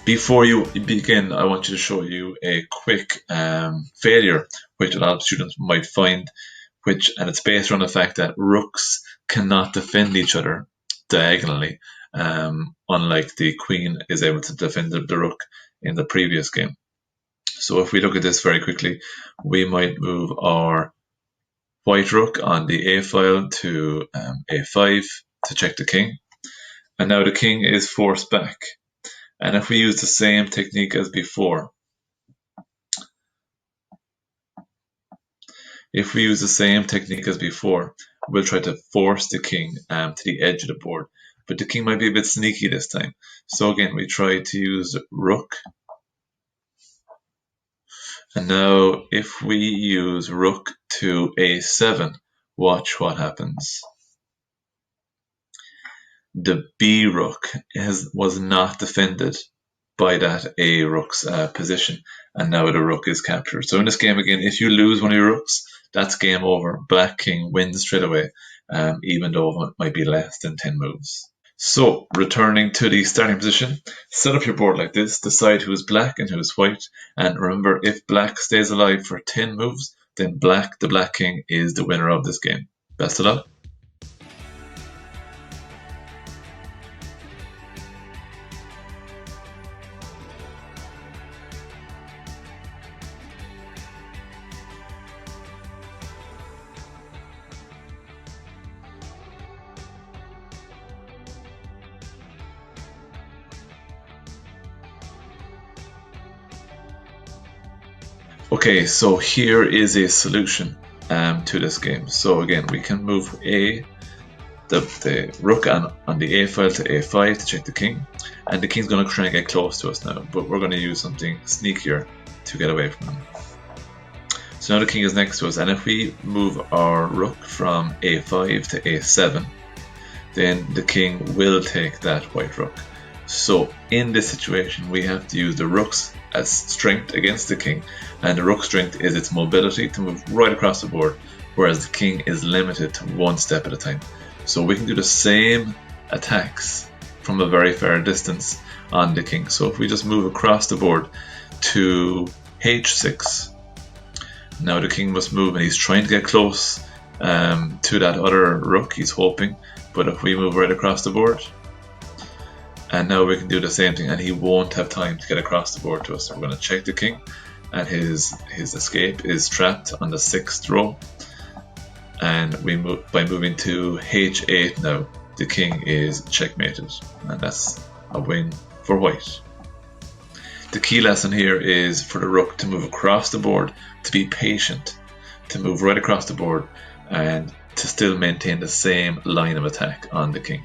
Before you begin, I want you to show you a quick failure, which a lot of students might find, and it's based on the fact that rooks cannot defend each other diagonally, unlike the queen is able to defend the rook in the previous game. So if we look at this very quickly, we might move our white rook on the a file to a5 to check the king. And now the king is forced back. And if we use the same technique as before, we'll try to force the king to the edge of the board. But the king might be a bit sneaky this time. So again, we try to use rook. And now if we use rook to a7, watch what happens. The b rook was not defended by that a rook's position, and now the rook is captured. So in this game again, if you lose one of your rooks, that's game over. Black king wins straight away, even though it might be less than 10 moves. So returning to the starting position, set up your board like this, decide who's black and who's white, and remember, if black stays alive for 10 moves, then the black king is the winner of this game. Best of luck. Okay, so here is a solution to this game. So again, we can move the rook on the a file to a5 to check the king, and the king's going to try and get close to us now, but we're going to use something sneakier to get away from him. So now the king is next to us, and if we move our rook from a5 to a7, then the king will take that white rook. So in this situation, we have to use the rooks as strength against the king, and the rook strength is its mobility to move right across the board, whereas the king is limited to one step at a time. So we can do the same attacks from a very far distance on the king. So if we just move across the board to h6, now the king must move, and he's trying to get close to that other rook, he's hoping, but if we move right across the board, and now we can do the same thing, and he won't have time to get across the board to us. So we're going to check the king, and his escape is trapped on the 6th row. And by moving to h8 now, the king is checkmated, and that's a win for white. The key lesson here is for the rook to move across the board, to be patient, to move right across the board, and to still maintain the same line of attack on the king.